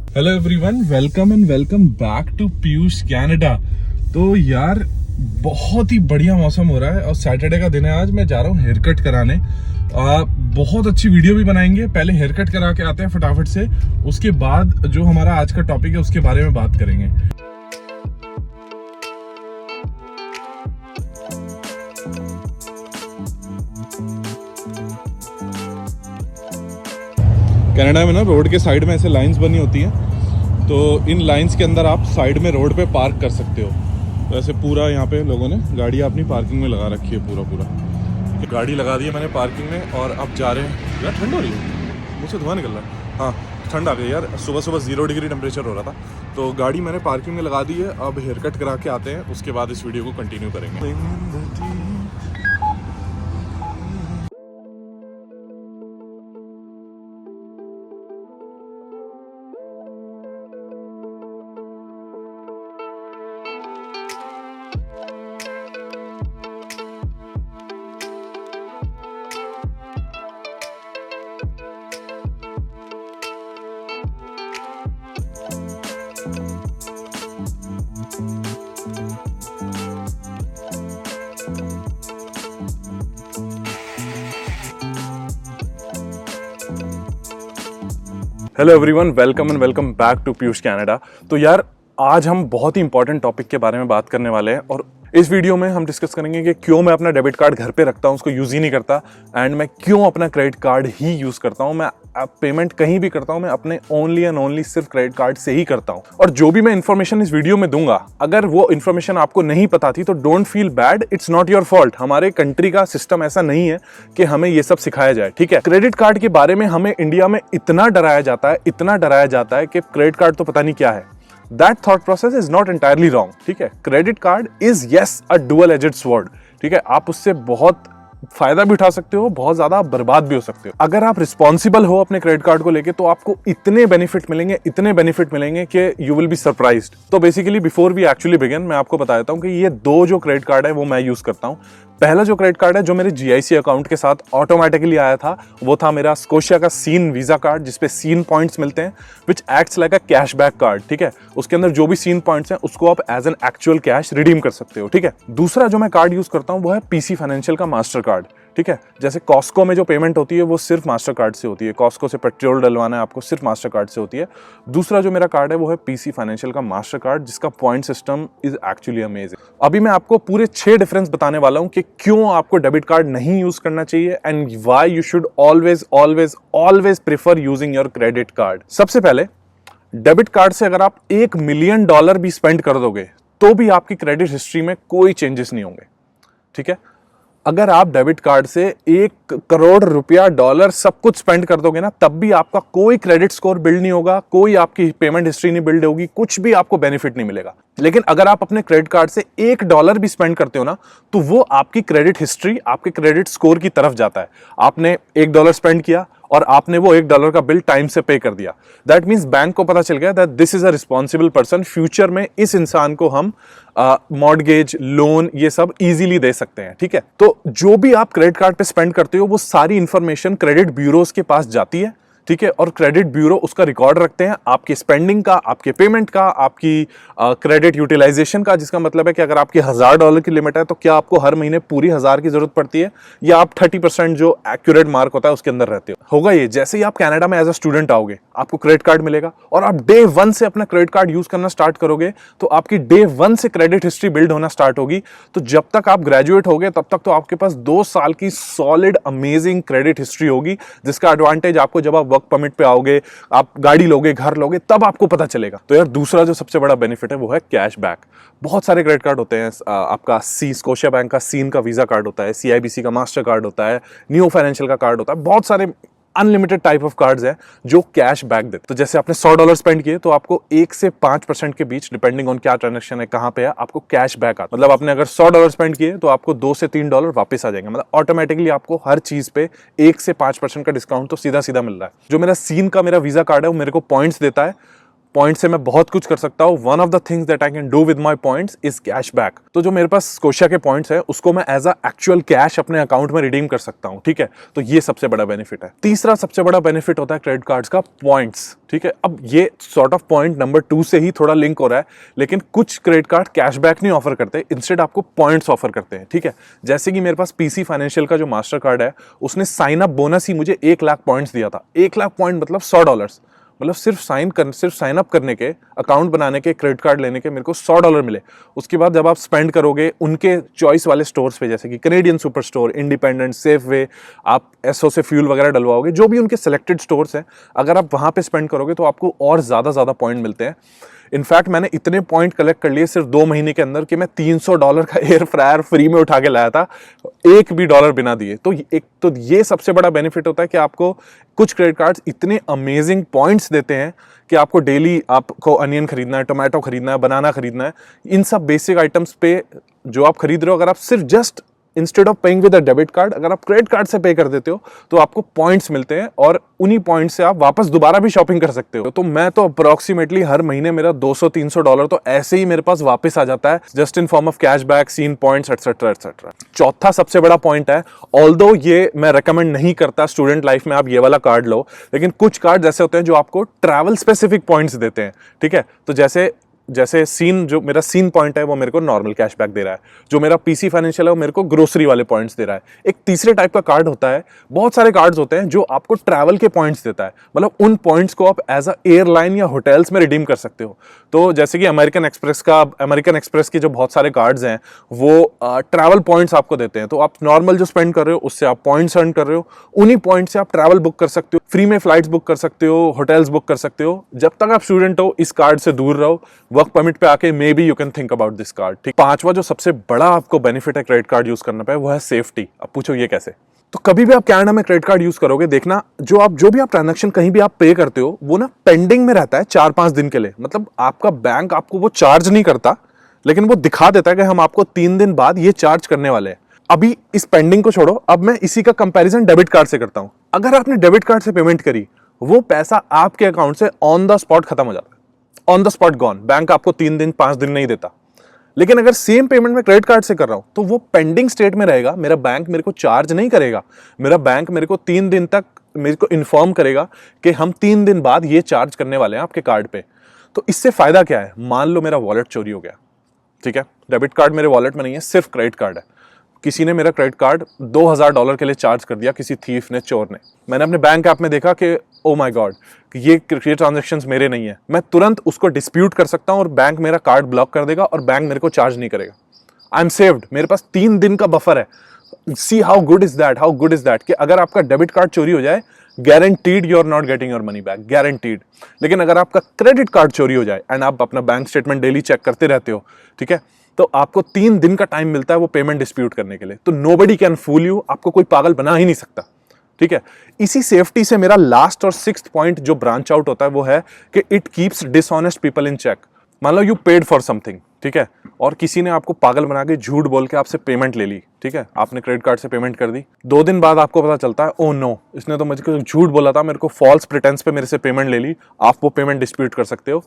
Hello everyone, welcome and welcome back to Piyush Canada. तो यार बहुत ही बढ़िया मौसम हो रहा है और सैटरडे का दिन है। आज मैं जा रहा हूँ हेयर कट कराने। बहुत अच्छी वीडियो भी बनाएंगे। पहले हेयर कट करा के आते हैं फटाफट से, उसके बाद जो हमारा आज का टॉपिक है उसके बारे में बात करेंगे। कनाडा में ना रोड के साइड में ऐसे लाइंस बनी होती हैं, तो इन लाइंस के अंदर आप साइड में रोड पे पार्क कर सकते हो। तो ऐसे पूरा यहाँ पे लोगों ने गाड़ी अपनी पार्किंग में लगा रखी है। पूरा गाड़ी लगा दी है मैंने पार्किंग में और अब जा रहे हैं। यार ठंड हो रही है, मुझसे धुआं निकल रहा है। हाँ ठंड आ गई यार, सुबह सुबह 0 डिग्री टेम्परेचर हो रहा था। तो गाड़ी मैंने पार्किंग में लगा दी है। अब हेयर कट करा के आते हैं, उसके बाद इस वीडियो को कंटिन्यू करेंगे। Hello everyone, welcome and welcome back to Piyush Canada. तो यार आज हम बहुत ही इंपॉर्टेंट टॉपिक के बारे में बात करने वाले हैं और इस वीडियो में हम डिस्कस करेंगे कि क्यों मैं अपना डेबिट कार्ड घर पे रखता हूँ, उसको यूज़ ही नहीं करता, एंड मैं क्यों अपना क्रेडिट कार्ड ही यूज़ करता हूँ। मैं पेमेंट कहीं भी करता हूँ, मैं अपने ओनली एंड ओनली सिर्फ क्रेडिट कार्ड से ही करता हूँ। और जो भी मैं इन्फॉर्मेशन इस वीडियो में दूंगा, अगर वो इन्फॉर्मेशन आपको नहीं पता थी तो don't feel bad, it's not your fault. हमारे कंट्री का सिस्टम ऐसा नहीं है कि हमें ये सब सिखाया जाए, ठीक है। क्रेडिट कार्ड के बारे में हमें इंडिया में इतना डराया जाता है कि क्रेडिट कार्ड तो पता नहीं क्या है। That thought process is not entirely wrong, ठीक है। Credit card is yes a dual edged sword, ठीक है। आप उससे बहुत फायदा भी उठा सकते हो, बहुत ज्यादा बर्बाद भी हो सकते हो। अगर आप रिस्पॉन्सिबल हो अपने क्रेडिट कार्ड को लेके तो आपको इतने बेनिफिट मिलेंगे कि यू विल बी सरप्राइज्ड। तो basically before we actually begin, मैं आपको बता देता हूँ कि ये दो जो क्रेडिट कार्ड है वो मैं यूज करता हूँ। पहला जो क्रेडिट कार्ड है जो मेरे GIC अकाउंट के साथ ऑटोमेटिकली आया था, वो था मेरा स्कोशिया का सीन वीजा कार्ड, जिसपे सीन पॉइंट्स मिलते हैं, which acts like a cashback card, ठीक है। उसके अंदर जो भी सीन पॉइंट्स हैं उसको आप as an actual cash redeem कर सकते हो, ठीक है। दूसरा जो मैं कार्ड यूज करता हूँ वो है PC फाइनेंशियल का मास्टर कार्ड, ठीक है। जैसे कॉस्को में जो पेमेंट होती है वो सिर्फ मास्टर कार्ड से होती है। कॉस्को से पेट्रोल डलवाना है आपको, सिर्फ मास्टर कार्ड से होती है। दूसरा जो मेरा कार्ड है वो है PC फाइनेंशियल का मास्टर कार्ड, जिसका point system is actually amazing. अभी मैं आपको पूरे 6 डिफरेंस बताने वाला हूं कि क्यों आपको डेबिट कार्ड नहीं यूज करना चाहिए and why you should always always always prefer using your credit card. सबसे पहले, डेबिट कार्ड से अगर आप $1 मिलियन भी स्पेंड कर दोगे तो भी आपकी क्रेडिट हिस्ट्री में कोई चेंजेस नहीं होंगे, ठीक है। अगर आप डेबिट कार्ड से 1 करोड़ रुपया डॉलर सब कुछ स्पेंड कर दोगे ना, तब भी आपका कोई क्रेडिट स्कोर बिल्ड नहीं होगा, कोई आपकी पेमेंट हिस्ट्री नहीं बिल्ड होगी, कुछ भी आपको बेनिफिट नहीं मिलेगा। लेकिन अगर आप अपने क्रेडिट कार्ड से $1 भी स्पेंड करते हो ना, तो वो आपकी क्रेडिट हिस्ट्री, आपके क्रेडिट स्कोर की तरफ जाता है। आपने $1 स्पेंड किया और आपने वो $1 का बिल टाइम से पे कर दिया, दैट मीन्स बैंक को पता चल गया that this is a responsible person. Future में इस इंसान को हम मॉर्गेज, लोन, ये सब इजीली दे सकते हैं, ठीक है। तो जो भी आप क्रेडिट कार्ड पे स्पेंड करते हो वो सारी इंफॉर्मेशन क्रेडिट ब्यूरोज के पास जाती है, ठीक है। और क्रेडिट ब्यूरो उसका रिकॉर्ड रखते हैं, आपकी स्पेंडिंग का, आपके पेमेंट का, आपकी क्रेडिट यूटिलाइजेशन का, जिसका मतलब है कि अगर आपकी $1000 की लिमिट है तो क्या आपको हर महीने पूरी 1000 की जरूरत पड़ती है या आप 30% जो एक्यूरेट मार्क होता है उसके अंदर रहते हो। होगा ये, जैसे ही आप कनाडा में एज अ स्टूडेंट आओगे आपको क्रेडिट कार्ड मिलेगा और आप डे 1 से अपना क्रेडिट कार्ड यूज करना स्टार्ट करोगे तो आपकी डे 1 से क्रेडिट हिस्ट्री बिल्ड होना स्टार्ट होगी। तो जब तक आप ग्रेजुएट होगे तब तक तो आपके पास 2 साल की सॉलिड अमेजिंग क्रेडिट हिस्ट्री होगी, जिसका एडवांटेज आपको जब आप वर्क परमिट पे आओगे, आप गाड़ी लोगे, घर लोगे, तब आपको पता चलेगा। तो यार दूसरा जो सबसे बड़ा बेनिफिट है वो है कैशबैक। बहुत सारे क्रेडिट कार्ड होते हैं, आपका स्कोशिया बैंक का सीन का वीजा कार्ड होता है, CIBC का मास्टर कार्ड होता है, नियो फाइनेंशियल का कार्ड होता है, बहुत सारे अनलिमिटेड टाइप ऑफ कार्ड्स हैं जो कैश बैक देते। तो जैसे आपने $100 स्पेंड किए तो आपको 1 से 5% के बीच, डिपेंडिंग ऑन क्या ट्रांजेक्शन है, कहां पे है, आपको कैश बैक आता है। मतलब आपने अगर $100 स्पेंड किए तो आपको $2 से $3 वापस आ जाएंगे। मतलब ऑटोमेटिकली आपको हर चीज पे 1 से 5% का डिस्काउंट तो सीधा सीधा मिल रहा है। जो मेरा सीन का मेरा वीजा कार्ड है वो मेरे को पॉइंट्स देता है पॉइंट से मैं बहुत कुछ कर सकता हूँ। One of the things that I can do with my points is cashback. तो जो मेरे पास स्कोशिया के पॉइंट्स है उसको मैं एज अ एक्चुअल कैश अपने अकाउंट में रिडीम कर सकता हूँ, ठीक है। तो ये सबसे बड़ा बेनिफिट है। तीसरा सबसे बड़ा बेनिफिट होता है क्रेडिट कार्ड्स का पॉइंट्स, ठीक है। अब ये सॉर्ट ऑफ पॉइंट नंबर 2 से ही थोड़ा लिंक हो रहा है, लेकिन कुछ क्रेडिट कार्ड कैशबैक नहीं ऑफर करते, इंस्टेड आपको पॉइंट्स ऑफर करते हैं, ठीक है। जैसे कि मेरे पास पीसी फाइनेंशियल का जो मास्टर कार्ड है उसने साइन अप बोनस ही मुझे 1 लाख पॉइंट्स दिया था। 1 लाख पॉइंट मतलब $100, मतलब सिर्फ साइन अप करने के, अकाउंट बनाने के, क्रेडिट कार्ड लेने के मेरे को $100 मिले। उसके बाद जब आप स्पेंड करोगे उनके चॉइस वाले स्टोर्स पे, जैसे कि Canadian super store, independent, Safeway, आप एसओ से फ्यूल वगैरह डलवाओगे, जो भी उनके सेलेक्टेड स्टोर्स हैं, अगर आप वहां पे स्पेंड करोगे तो आपको और ज्यादा पॉइंट मिलते हैं। इनफैक्ट मैंने इतने पॉइंट कलेक्ट कर लिए सिर्फ 2 महीने के अंदर कि मैं $300 का एयर फ्रायर फ्री में उठा के लाया था, एक भी डॉलर बिना दिए। तो ये सबसे बड़ा बेनिफिट होता है कि आपको कुछ क्रेडिट कार्ड्स इतने अमेजिंग पॉइंट्स देते हैं कि आपको डेली आपको अनियन खरीदना है, टोमेटो खरीदना है, बनाना खरीदना है, इन सब बेसिक आइटम्स पे जो आप खरीद रहे हो, अगर आप सिर्फ just instead of paying with a debit card, अगर आप क्रेडिट कार्ड से पे कर देते हो तो आपको पॉइंट्स मिलते हैं और उन्हीं पॉइंट्स से आप वापस दोबारा भी शॉपिंग कर सकते हो। तो मैं तो अप्रोक्सीमेटली हर महीने मेरा $200-300 तो ऐसे ही मेरे पास वापस आ जाता है, just in form of cashback, Scene points, etcetera etcetera. चौथा सबसे बड़ा पॉइंट है, ऑल्दो ये मैं रेकमेंड नहीं करता स्टूडेंट लाइफ में आप ये वाला कार्ड लो, लेकिन कुछ कार्ड ऐसे होते हैं जो आपको ट्रैवल स्पेसिफिक पॉइंट्स देते हैं, ठीक है। तो जैसे सीन, जो मेरा सीन पॉइंट है वो मेरे को नॉर्मल कैशबैक दे रहा है, जो मेरा पीसी फाइनेंशियल है वो मेरे को ग्रोसरी वाले पॉइंट्स दे रहा है। एक तीसरे टाइप का कार्ड होता है, बहुत सारे कार्ड्स होते हैं जो आपको ट्रैवल के पॉइंट्स देता है, मतलब उन पॉइंट्स को आप एज अ एयरलाइन या होटल्स में रिडीम कर सकते हो। तो जैसे कि अमेरिकन एक्सप्रेस के जो बहुत सारे कार्ड्स हैं वो ट्रैवल पॉइंट्स आपको देते हैं। तो आप नॉर्मल जो स्पेंड कर रहे हो उससे आप पॉइंट्स अर्न कर रहे हो, उन्हीं पॉइंट से आप ट्रैवल बुक कर सकते हो, फ्री में फ्लाइट्स बुक कर सकते हो, होटल्स बुक कर सकते हो। जब तक आप स्टूडेंट हो इस कार्ड से दूर रहो, वर्क परमिट पे आके may be you can think about this card, ठीक। पांचवा जो सबसे बड़ा आपको बेनिफिट है क्रेडिट कार्ड यूज करने पे वो है सेफ्टी। अब पूछो ये कैसे? तो कभी भी आप कनाडा में क्रेडिट कार्ड यूज करोगे, देखना जो भी आप ट्रांजैक्शन कहीं भी आप पे करते हो वो ना पेंडिंग में रहता है 4-5 दिन के लिए। मतलब आपका बैंक आपको वो चार्ज नहीं करता, लेकिन वो दिखा देता है कि हम आपको 3 दिन बाद ये चार्ज करने वाले हैं। अभी इस पेंडिंग को छोड़ो, अब मैं इसी का कंपैरिजन डेबिट कार्ड से करता हूं। अगर आपने डेबिट कार्ड से पेमेंट करी, वो पैसा आपके अकाउंट से ऑन द स्पॉट खत्म हो जाता है, on the spot gone. Bank आपको 3 दिन 5 दिन नहीं देता। लेकिन अगर सेम पेमेंट मैं क्रेडिट कार्ड से कर रहा हूं तो वो पेंडिंग स्टेट में रहेगा, मेरा बैंक मेरे को चार्ज नहीं करेगा। मेरा बैंक मेरे को 3 दिन तक मेरे को इन्फॉर्म करेगा कि हम 3 दिन बाद ये चार्ज करने वाले हैं आपके कार्ड पे। तो इससे फायदा क्या है? मान लो मेरा वॉलेट चोरी हो गया, ठीक है, डेबिट कार्ड मेरे वॉलेट में नहीं है, सिर्फ क्रेडिट कार्ड है। किसी ने मेरा क्रेडिट कार्ड $2000 के लिए चार्ज कर दिया, किसी थीफ ने, चोर ने। मैंने अपने बैंक ऐप में देखा कि ओ माय गॉड, ये ट्रांजैक्शंस मेरे नहीं है। मैं तुरंत उसको डिस्प्यूट कर सकता हूं और बैंक मेरा कार्ड ब्लॉक कर देगा और बैंक मेरे को चार्ज नहीं करेगा। आई एम सेव्ड, मेरे पास 3 दिन का बफर है। See how good is that कि अगर आपका डेबिट कार्ड चोरी हो जाए, guaranteed you are not getting your money back, guaranteed. लेकिन अगर आपका क्रेडिट कार्ड चोरी हो जाए एंड आप अपना बैंक स्टेटमेंट डेली चेक करते रहते हो, ठीक है, तो आपको 3 दिन का टाइम मिलता है वो पेमेंट डिस्प्यूट करने के लिए। तो नोबडी कैन फूल यू, आपको कोई पागल बना ही नहीं सकता, ठीक है। इसी सेफ्टी से मेरा लास्ट और 6th पॉइंट जो ब्रांच आउट होता है वो है कि it keeps dishonest people in check. मान लो यू पेड फॉर समथिंग, ठीक है, और किसी ने आपको पागल बना के झूठ बोल के आपसे पेमेंट ले ली, ठीक है, आपने क्रेडिट कार्ड से पेमेंट कर दी। 2 दिन बाद आपको पता चलता है ओ नो, इसने तो मुझे झूठ बोला था, मेरे को फॉल्स प्रिटेंस पे मेरे से पेमेंट ले ली। आप वो पेमेंट डिस्प्यूट कर सकते हो।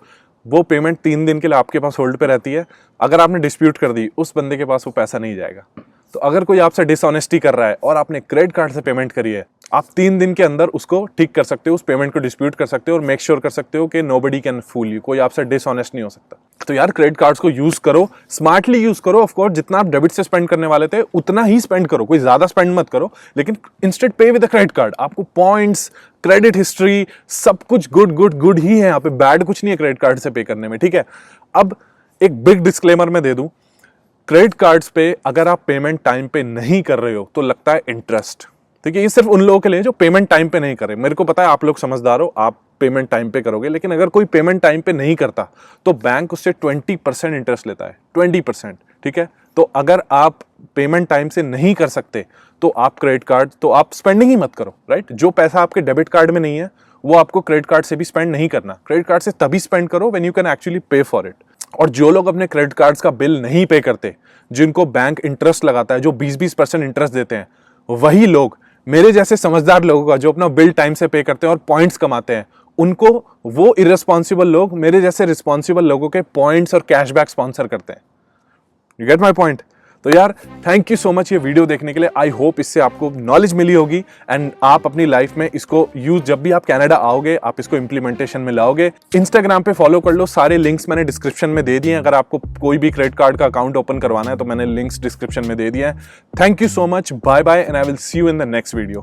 वो पेमेंट 3 दिन के लिए आपके पास होल्ड पे रहती है। अगर आपने डिस्प्यूट कर दी, उस बंदे के पास वो पैसा नहीं जाएगा। तो अगर कोई आपसे डिसऑनेस्टी कर रहा है और आपने क्रेडिट कार्ड से पेमेंट करी है, आप 3 दिन के अंदर उसको ठीक कर सकते हो, उस पेमेंट को डिस्प्यूट कर सकते हो और मेक श्योर कर सकते हो कि नोबडी कैन फूल यू, कोई आपसे डिसऑनेस्ट नहीं हो सकता। तो यार क्रेडिट कार्ड्स को यूज करो, स्मार्टली यूज करो। ऑफ कोर्स जितना आप डेबिट से स्पेंड करने वाले थे उतना ही स्पेंड करो, कोई ज्यादा स्पेंड मत करो, लेकिन इंस्टेड पे विद अ क्रेडिट कार्ड। आपको पॉइंट्स, क्रेडिट हिस्ट्री, सब कुछ गुड ही है यहाँ पे, बैड कुछ नहीं है क्रेडिट कार्ड से पे करने में, ठीक है। अब एक बिग डिस्क्लेमर मैं दे दूं, क्रेडिट कार्ड्स पे अगर आप पेमेंट टाइम पे नहीं कर रहे हो तो लगता है इंटरेस्ट, ठीक है। ये सिर्फ उन लोगों के लिए जो पेमेंट टाइम पे नहीं कर रहे। मेरे को पता है आप लोग समझदार हो, आप पेमेंट टाइम पे करोगे, लेकिन अगर कोई पेमेंट टाइम पे नहीं करता तो बैंक उससे 20% इंटरेस्ट लेता है, 20%, ठीक है। तो अगर आप पेमेंट टाइम से नहीं कर सकते तो आप क्रेडिट कार्ड, तो आप स्पेंडिंग ही मत करो, राइट। जो पैसा आपके डेबिट कार्ड में नहीं है वो आपको क्रेडिट कार्ड से भी स्पेंड नहीं करना। क्रेडिट कार्ड से तभी स्पेंड करो व्हेन यू कैन एक्चुअली पे फॉर इट। और जो लोग अपने क्रेडिट कार्ड्स का बिल नहीं पे करते, जिनको बैंक इंटरेस्ट लगाता है, जो 20% इंटरेस्ट देते हैं, वही लोग, मेरे जैसे समझदार लोगों का जो अपना बिल टाइम से पे करते हैं और पॉइंट्स कमाते हैं, उनको वो इररिस्पॉन्सिबल लोग मेरे जैसे रिस्पॉन्सिबल लोगों के पॉइंट्स और कैशबैक स्पॉन्सर करते हैं। You get my point? तो यार थैंक यू सो मच ये वीडियो देखने के लिए। आई होप इससे आपको नॉलेज मिली होगी एंड आप अपनी लाइफ में इसको यूज, जब भी आप कनाडा आओगे आप इसको इंप्लीमेंटेशन में लाओगे। इंस्टाग्राम पे फॉलो कर लो, सारे लिंक्स मैंने डिस्क्रिप्शन में दे दिए हैं। अगर आपको कोई भी क्रेडिट कार्ड का अकाउंट ओपन करवाना है तो मैंने लिंक्स डिस्क्रिप्शन में दे दिए हैं। Thank you so much, bye bye and I will see you in the next video.